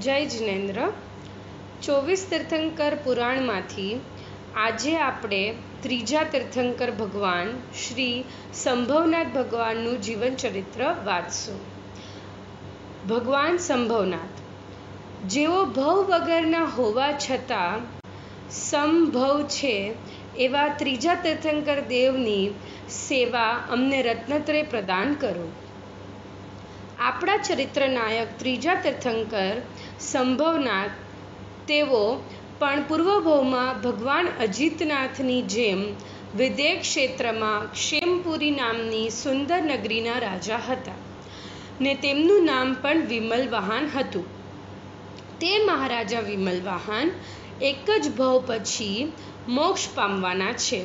જય જિનેન્દ્ર. 24 તીર્થંકર પુરાણમાંથી આજે આપણે ત્રીજા તીર્થંકર ભગવાન શ્રી સંભવનાથ ભગવાનનું જીવન ચરિત્ર વાંચશું. ભગવાન સંભવનાથ જેઓ ભવ વગરના હોવા છતાં સંભવ છે એવા ત્રીજા તીર્થંકર દેવની સેવા અમને રત્નત્રય પ્રદાન કરો. આપણા ચરિત્ર નાયક ત્રીજા તીર્થંકર સંભવનાથ તેઓ પણ પૂર્વભવમાં ભગવાન અજિતનાથની જેમ વિદેહ ક્ષેત્રમાં ક્ષેમપુરી નામની સુંદર નગરીના રાજા હતા ને તેમનું નામ પણ વિમલવાહન હતું. તે મહારાજા વિમલવાહન એક જ ભવ પછી મોક્ષ પામવાના છે.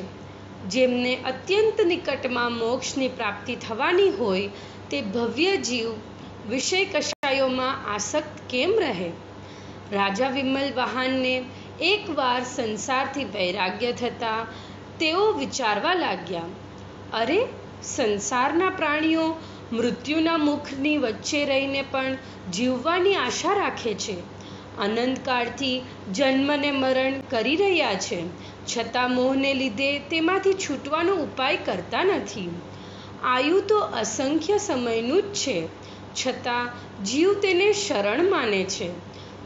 જેમને અત્યંત નિકટમાં મોક્ષની પ્રાપ્તિ થવાની હોય તે ભવ્ય જીવ વિષય કશાયોમાં આસક્ત કેમ રહે? રાજા વિમલવાહનને એકવાર સંસારથી વૈરાગ્ય થતાં તેઓ વિચારવા લાગ્યા, અરે, સંસારના પ્રાણીઓ મૃત્યુના મુખની વચ્ચે રહીને પણ જીવવાની આશા રાખે છે. અનંતકાળથી જન્મ ને મરણ કરી રહ્યા છે, છતાં મોહને લીધે તેમાંથી છૂટવાનો ઉપાય કરતા નથી. આયુ તો અસંખ્ય સમયનું જ છે, છતાં જીવ તેને શરણ માને છે.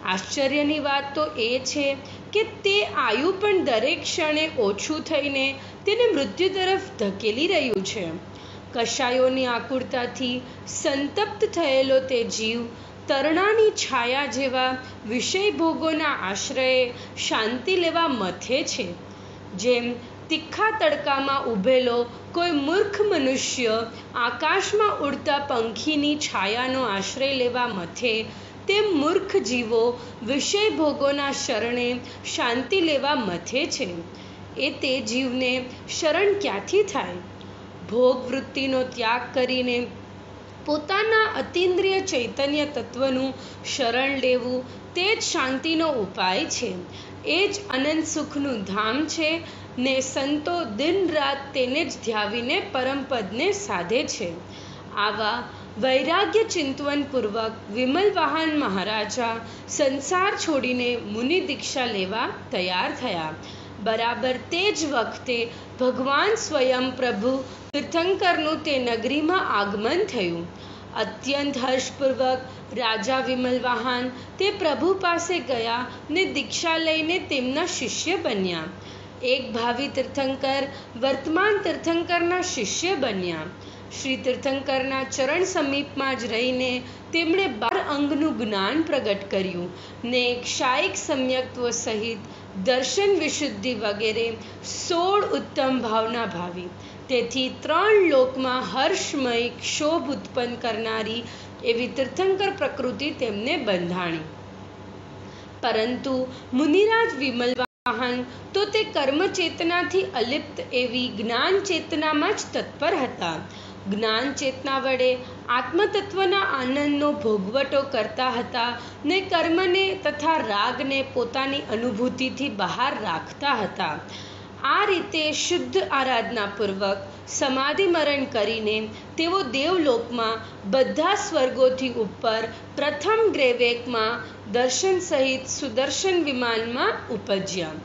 આશ્ચર્યની વાત તો એ છે કે તે આયુ પણ દરેક ક્ષણે ઓછું થઈને તેને મૃત્યુ તરફ ધકેલી રહ્યું છે. કશાયોની આકુરતાથી સંતપ્ત થયેલો તે જીવ તરણાની છાયા જેવા વિષય ભોગોના આશ્રયે શાંતિ લેવા મથે છે. જેમ તીખા તડકામાં ઊભેલો કોઈ મૂર્ખ મનુષ્ય આકાશમાં ઉડતા પંખીની છાયાનો આશ્રય લેવા મથે, તેમ મૂર્ખ જીવો વિષય ભોગોના શરણે શાંતિ લેવા મથે છે. એ તે જીવને શરણ ક્યાંથી થાય? ભોગ વૃત્તિનો ત્યાગ કરીને પોતાના અતિન્દ્રિય ચૈતન્ય તત્વનું શરણ લેવું તે જ શાંતિનો ઉપાય છે. એ જ અનંત સુખનું ધામ છે ને સંતો દિન રાત તેને જ ધ્યાવીને પરમપદને સાધે છે. આવા વૈરાગ્ય ચિંતવન પૂર્વક વિમલવાહન મહારાજા સંસાર છોડીને મુનિ દીક્ષા લેવા તૈયાર થયા. બરાબર તે જ વખતે ભગવાન સ્વયં પ્રભુ તીર્થંકરનું તે નગરીમાં આગમન થયું. અત્યંત હર્ષપૂર્વક રાજા વિમલવાહન તે પ્રભુ પાસે ગયા ને દીક્ષા લઈને તેમના શિષ્ય બન્યા. એક ભાવિ તીર્થંકર વર્તમાન તીર્થંકરના શિષ્ય બન્યા. શ્રી તીર્થંકરના ચરણ સમીપમાં જ રહીને તેમણે 12 અંગનું જ્ઞાન પ્રગટ કર્યું ને ક્ષાયિક સમ્યક્ત્વ સહિત દર્શન વિશુદ્ધિ વગેરે 16 ઉત્તમ ભાવના ભાવી. તેથી 3 લોકમાં હર્ષમય ક્ષોભ ઉત્પન્ન કરનારી એવી તીર્થંકર પ્રકૃતિ તેમને બંધાણી. પરંતુ મુનિરાજ વિમલવાહન તો તે કર્મ ચેતનાથી અલિપ્ત એવી જ્ઞાન ચેતનામાં જ તત્પર હતા. જ્ઞાન ચેતના વડે આત્મતત્વના આનંદનો ભોગવટો કરતા હતા ને કર્મને તથા રાગને પોતાની અનુભૂતિથી બહાર રાખતા હતા. આ રીતે શુદ્ધ આરાધનાપૂર્વક સમાધિ મરણ કરીને તેઓ દેવલોકમાં બધા સ્વર્ગોથી ઉપર પ્રથમ ગ્રૈવેકમાં દર્શન સહિત સુદર્શન વિમાનમાં ઉપજ્યા.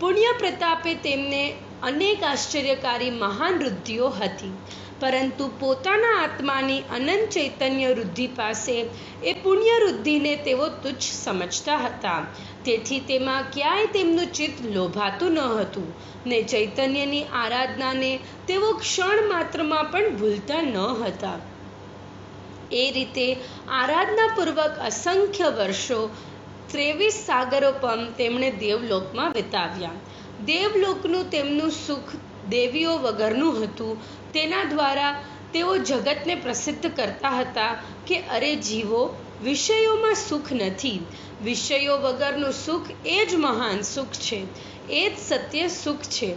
પુણ્ય પ્રતાપે તેમને અનેક આશ્ચર્યકારી મહાન વૃદ્ધિઓ હતી, પરંતુ પોતાના આત્માની અનંત ચૈતન્ય વૃદ્ધિ પાસે એ પુણ્ય વૃદ્ધિને તેઓ તુચ્છ સમજતા હતા. તેથી તેમાં ક્યાંય તેમનું ચિત્ત લોભાતું ન હતું ને ચૈતન્યની આરાધનાને તેઓ ક્ષણ માત્રમાં પણ ભૂલતા ન હતા. એ રીતે આરાધનાપૂર્વક અસંખ્ય વર્ષો 23 સાગરોપમ તેમણે દેવલોકમાં વિતાવ્યા. દેવલોકનું તેમનું સુખ દેવીઓ વગરનું હતું. તેના દ્વારા તેઓ જગતને પ્રસિદ્ધ કરતા હતા કે અરે જીવો, વિષયોમાં સુખ નથી. વિષયો વગરનું સુખ એ જ મહાન સુખ છે, એ જ સત્ય સુખ છે.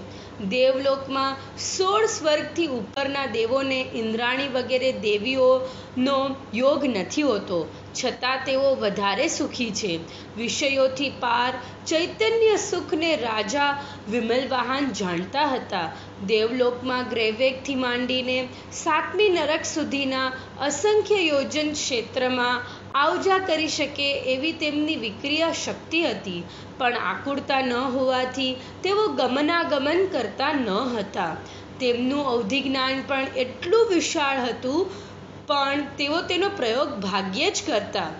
દેવલોકમાં 16 સ્વર્ગથી ઉપરના દેવોને ઇન્દ્રાણી વગેરે દેવીઓનો યોગ નથી હોતો, છતાં તેઓ વધારે સુખી છે. વિષયોથી પાર ચૈતન્ય સુખને રાજા વિમલવાહન જાણતા હતા. દેવલોકમાં ગ્રૈવેકથી માંડીને 7મી નરક સુધીના અસંખ્ય યોજન ક્ષેત્રમાં આવજા કરી શકે એવી તેમની વિક્રિય શક્તિ હતી, પણ આકુળતા ન હોવાથી તેઓ ગમનાગમન કરતા ન હતા. તેમનું અવધિ જ્ઞાન પણ એટલું વિશાળ હતું, પણ તેઓ તેનો પ્રયોગ ભાગ્યે જ કરતા.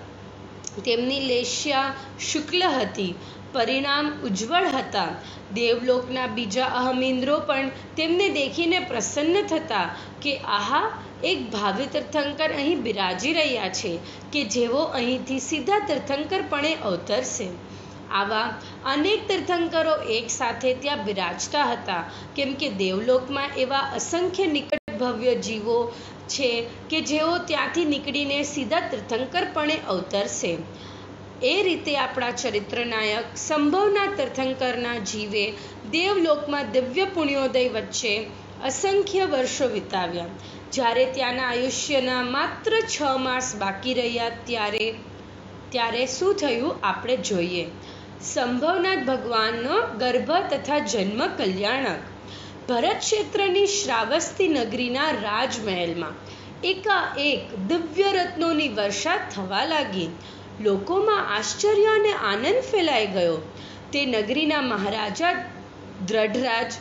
તેમની લેશ્યા શુક્લ હતી, પરિણામ ઉજ્જવળ હતા. દેવલોકના બીજા અહમિન્દ્રો પણ તેમને દેખીને પ્રસન્ન થતા કે આહા, એક ભાવિ તીર્થંકર અહીં બિરાજી રહ્યા છે કે જેઓ અહીંથી સીધા તીર્થંકરપણે અવતરશે. આવા અનેક તીર્થંકરો એક સાથે ત્યાં બિરાજતા હતા, કેમ કે દેવલોકમાં એવા અસંખ્ય નિકટ ભવ્ય જીવો છે કે જેઓ ત્યાંથી નીકળીને સીધા તીર્થંકરપણે અવતરશે. એ રીતે આપણા ચરિત્રનાયક સંભવનાથ તીર્થંકરના જીવે દેવલોકમાં દિવ્ય પુણ્યોદય વચ્ચે અસંખ્ય વર્ષો વિતાવ્યા. જ્યારે ત્યાંના આયુષ્યના માત્ર 6 માસ બાકી રહ્યા ત્યારે શું થયું આપણે જોઈએ. સંભવનાથ ભગવાનનો ગર્ભ તથા જન્મ કલ્યાણક. ભરત ક્ષેત્રની શ્રાવસ્તી નગરીના રાજમહેલમાં એકાએક દિવ્ય રત્નોની વર્ષા થવા લાગી. લોકોમાં આશ્ચર્ય અને આનંદ ફેલાઈ ગયો. તે નગરીના મહારાજા દ્રઢરાજ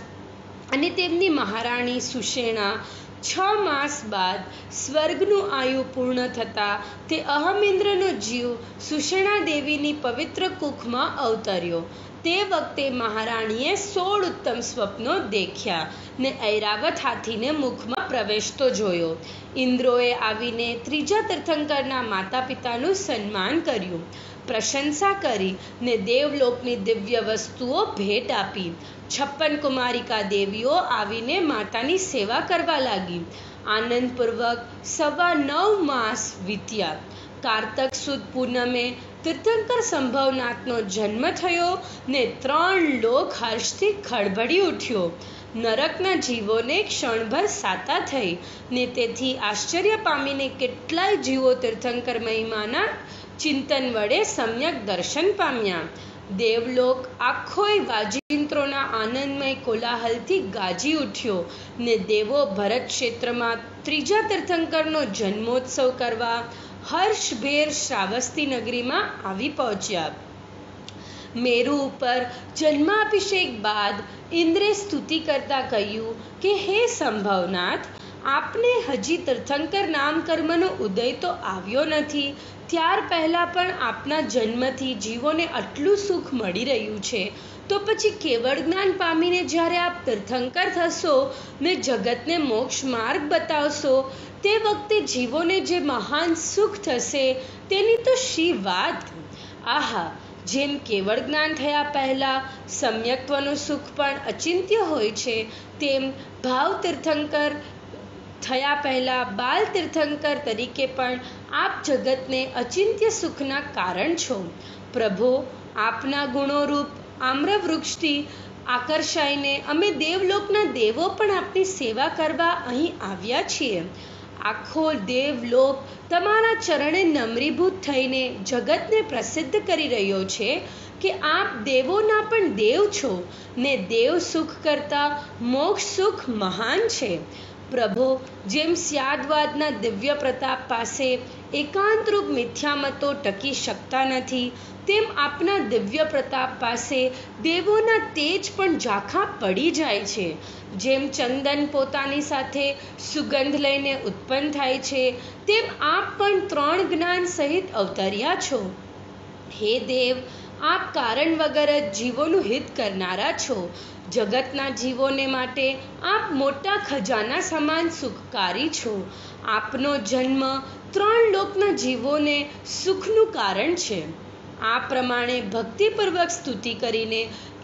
અને તેમની મહારાણી સુષેણા 6 માસ બાદ સ્વર્ગનું આયુ પૂર્ણ થતાં તે અહમિન્દ્રનો જીવ સુષેણા દેવીની પવિત્ર કુખમાં અવતર્યો. તે વખતે મહારાણીએ 16 ઉત્તમ સ્વપ્નો દેખ્યા ને ઐરાવત હાથીને મુખમાં પ્રવેશતો જોયો. ઇન્દ્રોએ આવીને ત્રીજા તીર્થંકરના માતા પિતાનું સન્માન કર્યું, પ્રશંસા કરી ને દેવલોકની દિવ્ય વસ્તુઓ ભેટ આપી. 56 કુમારિકા દેવીઓ આવીને માતાની સેવા કરવા લાગી. આનંદપૂર્વક 9.25 માસ વીત્યા. કારતક સુદ પૂનમે તીર્થંકર સંભવનાથનો જન્મ થયો ને 3 લોક હર્ષથી ખળભળી ઉઠ્યો. નરકના જીવોને ક્ષણભર સાતા થઈ ને તેથી આશ્ચર્ય પામીને કેટલાય જીવો તીર્થંકર મહિમાના ચિંતન વડે સમ્યક દર્શન પામ્યા. દેવલોક આખોય વાજિંત્રોના આનંદમય કોલાહલથી ગાજી ઉઠ્યો ને દેવો ભરત ક્ષેત્રમાં ત્રીજા તીર્થંકરનો જન્મોત્સવ કરવા હર્ષભેર શ્રાવસ્તી નગરીમાં આવી પહોંચ્યા. મેરુ ઉપર જન્માભિષેક બાદ ઇન્દ્રે સ્તુતિ કરતા કહ્યું કે હે સંભવનાથ, આપને હજી તીર્થંકર નામ કર્મનો ઉદય તો આવ્યો નથી. ત્યાર પહેલાં પણ આપના જન્મથી જીવોને આટલું સુખ મળી રહ્યું છે, તો પછી કેવળ જ્ઞાન પામીને જ્યારે આપ તીર્થંકર થશો ને જગતને મોક્ષ માર્ગ બતાવશો, તે વખતે જીવોને જે મહાન સુખ થશે તેની તો શી વાત. આહા, જેમ કેવળ જ્ઞાન થયા પહેલાં સમ્યક્ત્વનું સુખ પણ અચિંત્ય હોય છે, તેમ ભાવ તીર્થંકર થયા પહેલાં બાલ તીર્થંકર તરીકે પણ આપ જગતને અચિંત્ય સુખના કારણ છો. પ્રભો, આપના ગુણોરૂપ આમ્રવૃક્ષથી આકર્ષાઈને અમે દેવલોકના દેવો પણ આપની સેવા કરવા અહીં આવ્યા છીએ. આખો દેવલોક તમારા ચરણે નમ્રીભૂત થઈને જગતને પ્રસિદ્ધ કરી રહ્યો છે કે આપ દેવોના પણ દેવ છો ને દેવ સુખ કરતાં મોક્ષ સુખ મહાન છે. પ્રભો, જેમ સ્યાદવાદના દિવ્ય પ્રતાપ પાસે એકાંતરૂપ મિથ્યામતો ટકી શકતા નથી, તેમ આપના દિવ્ય પ્રતાપ પાસે દેવોના તેજ પણ ઝાંખા પડી જાય છે. જેમ ચંદન પોતાની સાથે સુગંધ લઈને ઉત્પન્ન થાય છે, તેમ આપ પણ 3 જ્ઞાન સહિત અવતર્યા છો. હે દેવ, આપ કારણ વગર જ જીવોનું હિત કરનારા છો. જગતના જીવોને માટે આપ મોટા ખજાના સમાન સુખકારી છો. આપનો જન્મ 3 લોકના જીવોને સુખનું કારણ છે. આ પ્રમાણે ભક્તિપૂર્વક સ્તુતિ કરીને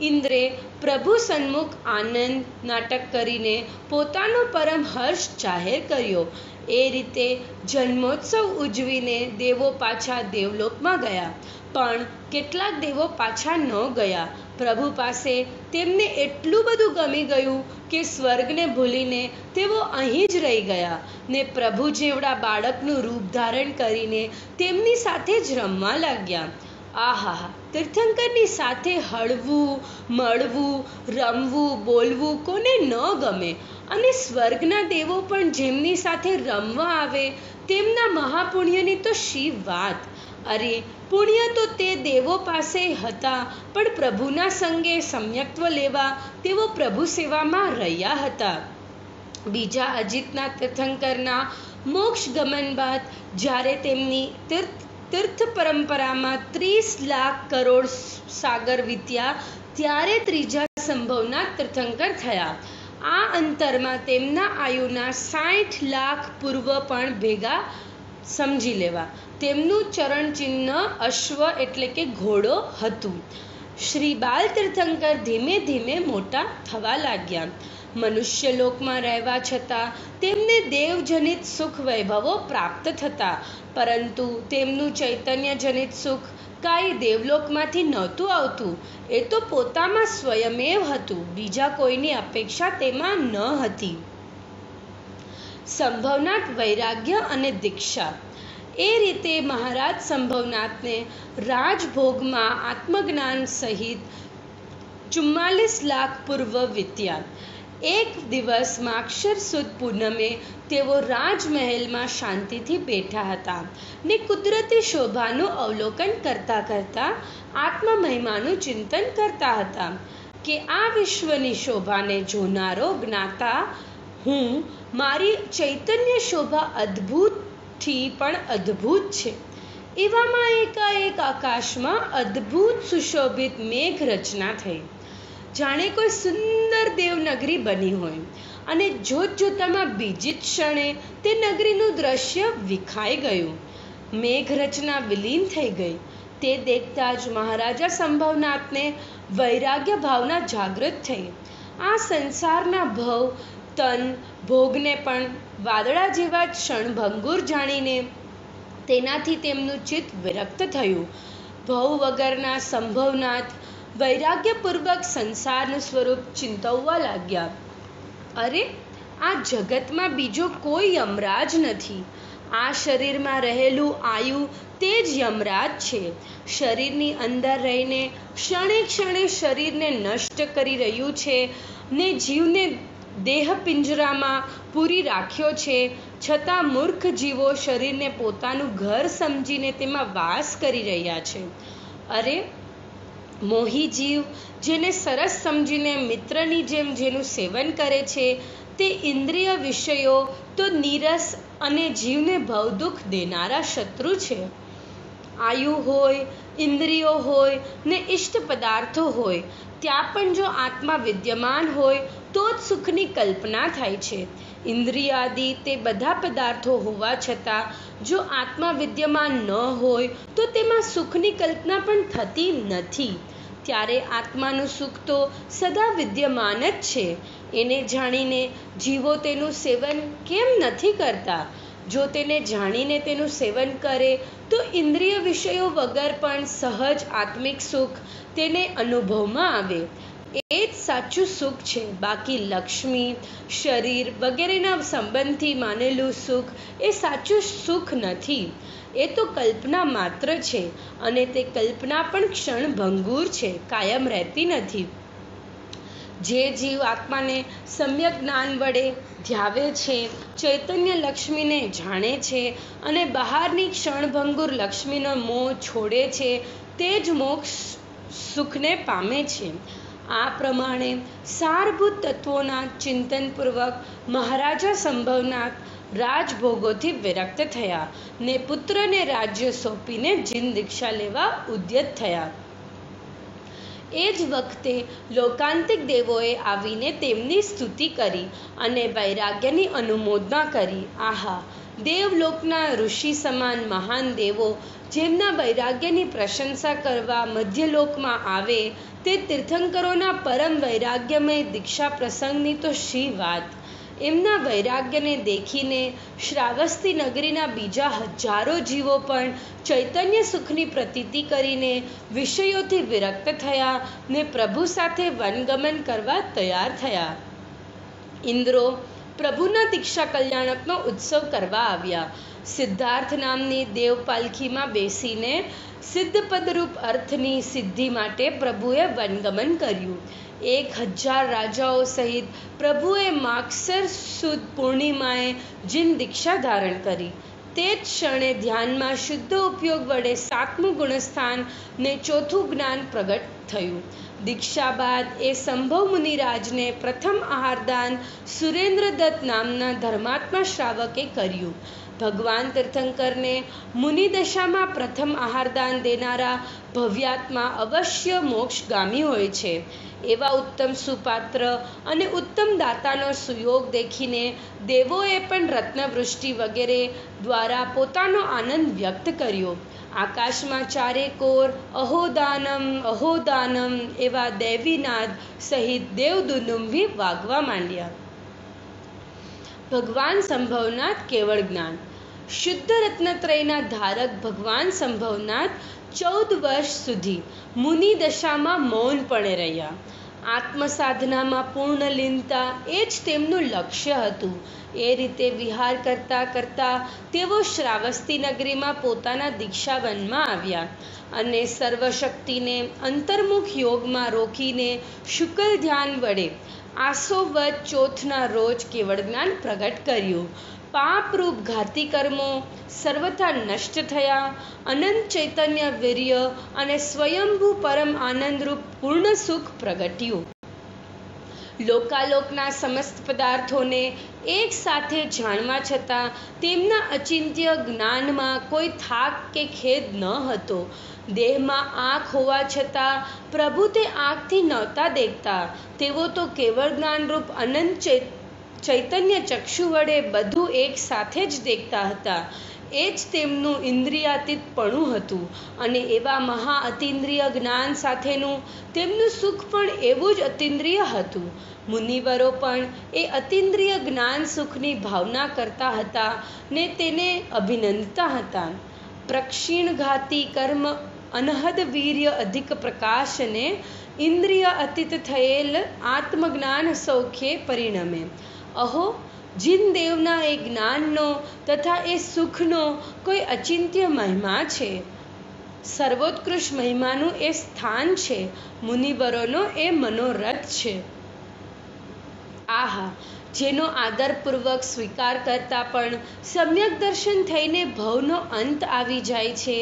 ઇન્દ્રે પ્રભુ સન્મુખ આનંદ નાટક કરીને પોતાનો પરમ હર્ષ જાહેર કર્યો. એ રીતે જન્મોત્સવ ઉજવીને દેવો પાછા દેવલોકમાં ગયા. પણ કેટલાક દેવો પાછા ન ગયા. પ્રભુ પાસે તેમને એટલું બધું ગમી ગયું કે સ્વર્ગને ભૂલીને તેઓ અહીં જ રહી ગયા ને પ્રભુ જેવડા બાળકનું રૂપ ધારણ કરીને તેમની સાથે જ રમવા લાગ્યા. આહા, તીર્થંકરની સાથે હળવું, મળવું, રમવું, બોલવું કોને ન ગમે. અને સ્વર્ગના દેવો પણ જેમની સાથે રમવા આવે તેમના મહાપુણ્યની તો શી વાત. અરે પુણ્ય તો તે દેવો પાસે હતા, પણ પ્રભુના સંગે સમ્યક્ત્વ લેવા તેઓ પ્રભુ સેવામાં રહ્યા હતા. બીજા અજીતનાથ તીર્થંકરના મોક્ષ ગમન બાદ જ્યારે તેમની તીર્થ પરંપરામાં 30 લાખ કરોડ સાગર વીત્યા, ત્યારે ત્રીજા સંભવનાથ તીર્થંકર થયા. આ અંતરમાં તેમના આયુના 60 લાખ પૂર્વ પણ ભેગા સમજી લેવા. તેમનું ચરણચિહ્ન અશ્વ એટલે કે ઘોડો હતું. શ્રી બાલ તીર્થંકર ધીમે ધીમે મોટા થવા લાગ્યા. મનુષ્ય લોકમાં રહેવા છતાં તેમને દેવજનિત સુખ વૈભવો પ્રાપ્ત થતા, પરંતુ તેમનું ચૈતન્યજનિત સુખ કાંઈ દેવલોકમાંથી નહોતું આવતું. એ તો પોતામાં સ્વયમેવ હતું, બીજા કોઈની અપેક્ષા તેમાં ન હતી. સંભવનાથ વૈરાગ્ય અને દીક્ષા. એ રીતે મહારાજ સંભવનાથને રાજભોગમાં આત્મજ્ઞાન સહિત 44 લાખ પૂર્વ વીત્યા. એક દિવસ માગશર સુદ પૂનમે તેઓ રાજમહેલમાં શાંતિથી બેઠા હતા ને કુદરતી શોભાનું અવલોકન કરતા કરતા આત્મમહિમાનું ચિંતન કરતા હતા કે આ વિશ્વની શોભાને જોનારો જ્ઞાતા હું, મારી ચૈતન્ય શોભા અદ્ભુતથી પણ અદ્ભુત છે. એવામાં એકાએક આકાશમાં અદ્ભુત સુશોભિત મેઘ રચના થઈ, જાણે કોઈ સુંદર દેવનગરી બની હોય, અને જોતજોતામાં બીજી જ ક્ષણે તે નગરીનું દ્રશ્ય વિખાઈ ગયું. મેઘરચના વિલીન થઈ ગઈ. તે દેખતા જ મહારાજા સંભવનાથને વૈરાગ્ય ભાવના જાગૃત થઈ. આ સંસારના ભવ તન ભોગને પણ વાદળા જેવા ક્ષણભંગુર જાણીને તેનાથી તેમનું ચિત્ત વિરક્ત થયું. ભવ વગરના સંભવનાથ વૈરાગ્યપૂર્વક સંસારનું સ્વરૂપ ચિંતવવા લાગ્યા. અરે, આ જગતમાં બીજો કોઈ યમરાજ નથી. આ શરીરમાં રહેલું આયુ તે જ યમરાજ છે. શરીરની અંદર રહીને ક્ષણે ક્ષણે શરીરને નષ્ટ કરી રહ્યું છે ને જીવને દેહ પિંજરામાં પૂરી રાખ્યો છે. છતાં મૂર્ખ જીવો શરીરને પોતાનું ઘર સમજીને તેમાં વાસ કરી રહ્યા છે. અરે, મોહી જીવ જેને સરસ સમજીને મિત્રની જેમ જેનું સેવન કરે છે, તે ઇન્દ્રિય વિષયો તો નીરસ અને જીવને ભવદુઃખ દેનારા શત્રુ છે. આયુ હોય, ઇન્દ્રિયો હોય ને ઇષ્ટ પદાર્થો હોય, ત્યાં પણ જો આત્મા વિદ્યમાન હોય તો જ સુખની કલ્પના થાય છે. ઇન્દ્રિયાદિ તે બધા પદાર્થો હોવા છતાં જો આત્મા વિદ્યમાન ન હોય તો તેમાં સુખની કલ્પના પણ થતી નથી. ત્યારે આત્માનું સુખ તો સદા વિદ્યમાન જ છે. એને જાણીને જીવો તેનું સેવન કેમ નથી કરતા? જો તેને જાણીને તેનું સેવન કરે તો ઇન્દ્રિય વિષયો વગર પણ સહજ આત્મિક સુખ તેને અનુભવમાં આવે. એ જ સાચું સુખ છે. બાકી લક્ષ્મી, શરીર વગેરેના સંબંધથી માનેલું સુખ એ સાચું સુખ નથી. એ તો કલ્પના માત્ર છે, અને તે કલ્પના પણ ક્ષણભંગુર છે, કાયમ રહેતી નથી. જે જીવ આત્માને સમ્યક જ્ઞાન વડે ધ્યાવે છે, ચૈતન્ય લક્ષ્મીને જાણે છે અને બહારની ક્ષણભંગુર લક્ષ્મીનો મોહ છોડે છે, તે જ મોક્ષ સુખને પામે છે. આ પ્રમાણે સારભૂત તત્વોના ચિંતનપૂર્વક મહારાજા સંભવનાથ રાજભોગોથી વિરક્ત થયા ને પુત્રને રાજ્ય સોંપીને જીન દીક્ષા લેવા ઉદ્યત થયા. એ જ વખતે લોકાંતિક દેવોએ આવીને તેમની સ્તુતિ કરી અને વૈરાગ્યની અનુમોદના કરી. આહા, દેવલોકના ઋષિ સમાન મહાન દેવો જેમના વૈરાગ્યની પ્રશંસા કરવા મધ્યલોકમાં આવે, તે તીર્થંકરોના પરમ વૈરાગ્યમય દીક્ષા પ્રસંગની તો શી વાત! એમના વૈરાગ્યને દેખીને શ્રાવસ્તી નગરીના બીજા હજારો જીવો પણ ચૈતન્ય સુખની પ્રતીતિ કરીને વિષયોથી વિરક્ત થયા ને પ્રભુ સાથે વનગમન કરવા તૈયાર થયા. ઇન્દ્રો પ્રભુના દીક્ષા કલ્યાણકનો ઉત્સવ કરવા આવ્યા. સિદ્ધાર્થ નામની દેવ પાલખીમાં બેસીને સિદ્ધપદરૂપ અર્થની સિદ્ધિ માટે પ્રભુએ વનગમન કર્યું. 1000 રાજાઓ સહિત પ્રભુએ માગસર સુદ પૂર્ણિમાએ જીન દીક્ષા ધારણ કરી. તે જ ક્ષણે ધ્યાનમાં શુદ્ધ ઉપયોગ વડે 7મું ગુણસ્થાન ને 4થું જ્ઞાન પ્રગટ થયું. દીક્ષા બાદ એ સંભવ મુનિરાજને પ્રથમ આહારદાન સુરેન્દ્રદત્ત નામના ધર્માત્મા શ્રાવકે કર્યું. ભગવાન તીર્થંકરને મુનિદશામાં પ્રથમ આહારદાન દેનારા ભવ્યાત્મા અવશ્ય મોક્ષગામી હોય છે. એવા ઉત્તમ સુપાત્ર અને ઉત્તમ દાતાનો સુયોગ દેખીને દેવોએ પણ રત્નવૃષ્ટિ વગેરે દ્વારા પોતાનો આનંદ વ્યક્ત કર્યો. આકાશમાં ચારેકોર અહોદાનમ અહોદાનમ એવા દૈવીનાદ સહિત દેવદુંદુભી વાગવા માંડ્યા. ભગવાન સંભવનાથ કેવળ જ્ઞાન. શુદ્ધ રત્નત્રયના ધારક ભગવાન સંભવનાથ 14 વર્ષ સુધી મુનિ દશામાં મૌનપણે રહ્યા. આત્મસાધનામાં પૂર્ણ લીનતા એ જ તેમનું લક્ષ્ય હતું. એ રીતે વિહાર કરતા કરતા તેઓ શ્રાવસ્તી નગરીમાં પોતાના દીક્ષાવનમાં આવ્યા અને સર્વશક્તિને અંતર્મુખ યોગમાં રોકીને શુકલ ધ્યાન વડે આસોવદ ચોથના રોજ કેવળ જ્ઞાન પ્રગટ કર્યું. પાપરૂપ ઘાતી કર્મો સર્વથા નષ્ટ થયા. અનંત ચૈતન્ય વીર્ય અને સ્વયંભૂ પરમ આનંદરૂપ પૂર્ણ સુખ પ્રગટ્યું. લોકાલોકના સમસ્ત પદાર્થોને એક સાથે જાણવા છતાં તેમના અચિંત્ય જ્ઞાનમાં કોઈ થાક કે ખેદ ન હતો. દેહમાં આંખ હોવા છતાં પ્રભુ તે આંખથી નહોતા દેખતા. તેઓ તો કેવળ જ્ઞાનરૂપ અનંત ચૈતન્ય ચક્ષુ વડે બધું એક સાથે જ દેખતા હતા. એ જ તેમનું ઇન્દ્રિયાતીતપણું હતું અને એવા મહા અતિન્દ્રિય જ્ઞાન સાથેનું તેમનું સુખ પણ એવું જ અતિન્દ્રિય હતું. મુનિવરો પણ એ અતિન્દ્રિય જ્ઞાન સુખની ભાવના કરતા હતા ને તેને અભિનંદતા હતા. પ્રક્ષીણઘાતી કર્મ અનહદ વીર્ય અધિક પ્રકાશને ઇન્દ્રિય અતીત થયેલ આત્મજ્ઞાન સૌખ્યે પરિણમે. અહો, જીન દેવના એ જ્ઞાનનો તથા એ સુખનો કોઈ અચિંત્ય મહિમા છે. સર્વોત્કૃષ્ટ મહિમાનું એ સ્થાન છે. મુનિવરોનો એ મનોરથ છે. આહા, જેનો આદરપૂર્વક સ્વીકાર કરતા પણ સમ્યક દર્શન થઈને ભવનો અંત આવી જાય છે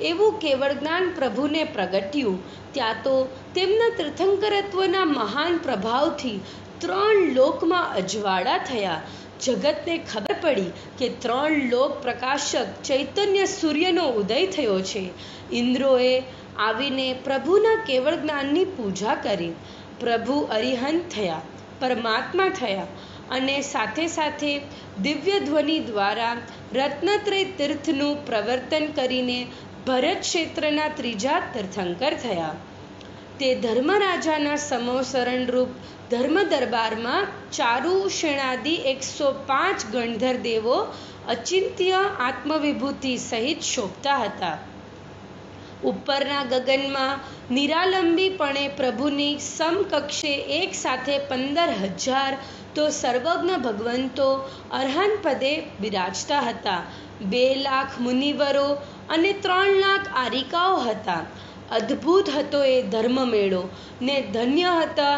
એવું કેવળ જ્ઞાન પ્રભુને પ્રગટ્યું. ત્યાં તો તેમના તીર્થંકરત્વના મહાન પ્રભાવથી 3 લોકમાં અજવાળા થયા. જગતને ખબર પડી કે 3 લોક પ્રકાશક ચૈતન્ય સૂર્યનો ઉદય થયો છે. ઇન્દ્રોએ આવીને પ્રભુના કેવળ જ્ઞાનની પૂજા કરી. પ્રભુ અરિહંત થયા, પરમાત્મા થયા અને સાથે સાથે દિવ્ય ધ્વનિ દ્વારા રત્નત્રય તીર્થનું પ્રવર્તન કરીને ભરત ક્ષેત્રના 3જા તીર્થંકર થયા. તે ધર્મરાજાના સમોસરણરૂપ ધર્મ દરબારમાં ચારુશેણાદિ 105 ગણધર દેવો અચિંત્ય આત્મવિભૂતિ સહિત શોભતા હતા. ઉપરના ગગનમાં નિરાલંબીપણે પ્રભુની સમકક્ષે એક સાથે 15,000 તો સર્વજ્ઞ ભગવંતો અરહંત પદે બિરાજતા હતા. 2 લાખ મુનિવરો અને 3 લાખ આરિકાઓ હતા. અદ્ભુત હતો એ ધર્મમેળો ને ધન્ય હતા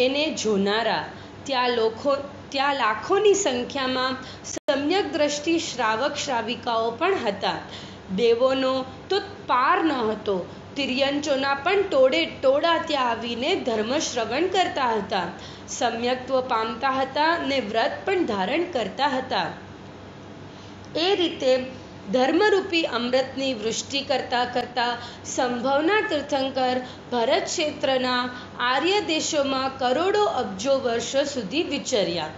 એને જોનારા. ત્યાં લાખોની સંખ્યામાં સમ્યક દ્રષ્ટિ શ્રાવક શ્રાવિકાઓ પણ હતા. દેવોનો તો પાર ન હતો. તિર્યંચોના પણ ટોળે ટોળા ત્યાં આવીને ધર્મ શ્રવણ કરતા હતા, સમ્યક્ત્વ પામતા હતા ને વ્રત પણ ધારણ કરતા હતા. એ રીતે ધર્મરૂપી અમૃતની વૃષ્ટિ કરતા કરતા સંભવના તીર્થંકર ભરત ક્ષેત્રના આર્ય દેશોમાં કરોડો અબજો વર્ષો સુધી વિચર્યા.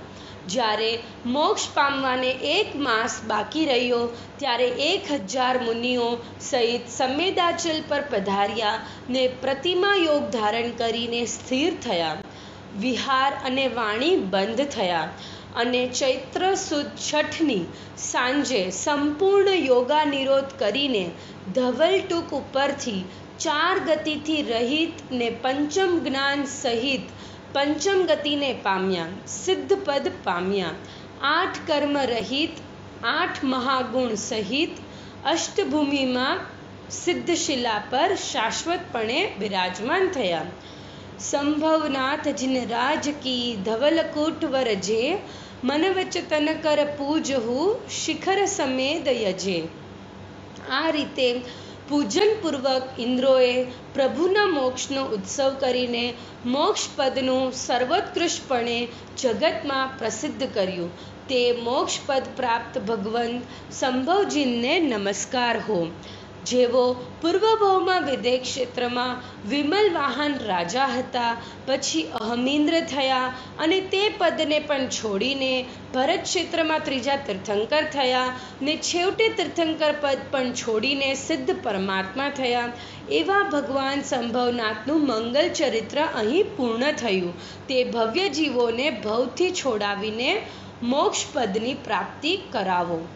જ્યારે મોક્ષ પામવાને 1 માસ બાકી રહ્યો ત્યારે 1000 મુનિઓ સહિત સંમેદાચલ પર પધાર્યા ને પ્રતિમા યોગ ધારણ કરીને સ્થિર થયા. વિહાર અને વાણી બંધ થયા અને ચૈત્ર સુદ છઠની સાંજે સંપૂર્ણ યોગા નિરોધ કરીને ધવલ ટૂક ઉપરથી 4 ગતિથી રહિત ને પંચમ જ્ઞાન સહિત પંચમ ગતિને પામ્યા, સિદ્ધ પદ પામ્યા. 8 કર્મ રહિત 8 મહાગુણ સહિત અષ્ટભૂમિમાં સિદ્ધશિલા પર શાશ્વતપણે બિરાજમાન થયા. સંભવનાથ જીન રાજ કી ધવલકૂટ વર જે મન વચતન કર પૂજહુ શિખર સમેદ યજે. આ રીતે પૂજનપૂર્વક ઇન્દ્રોએ પ્રભુના મોક્ષનો ઉત્સવ કરીને મોક્ષપદનું સર્વોત્કૃષ્ટપણે જગતમાં પ્રસિદ્ધ કર્યું. તે મોક્ષપદ પ્રાપ્ત ભગવંત સંભવજીને નમસ્કાર હો. જેઓ પૂર્વભાવમાં વિદેહ ક્ષેત્રમાં વિમલ વાહન રાજા હતા, પછી અહમિન્દ્ર થયા અને તે પદને પણ છોડીને ભરત ક્ષેત્રમાં ત્રીજા તીર્થંકર થયા ને છેવટે તીર્થંકર પદ પણ છોડીને સિદ્ધ પરમાત્મા થયા. એવા ભગવાન સંભવનાથનું મંગલ ચરિત્ર અહીં પૂર્ણ થયું. તે ભવ્ય જીવોને ભવથી છોડાવીને મોક્ષપદની પ્રાપ્તિ કરાવો.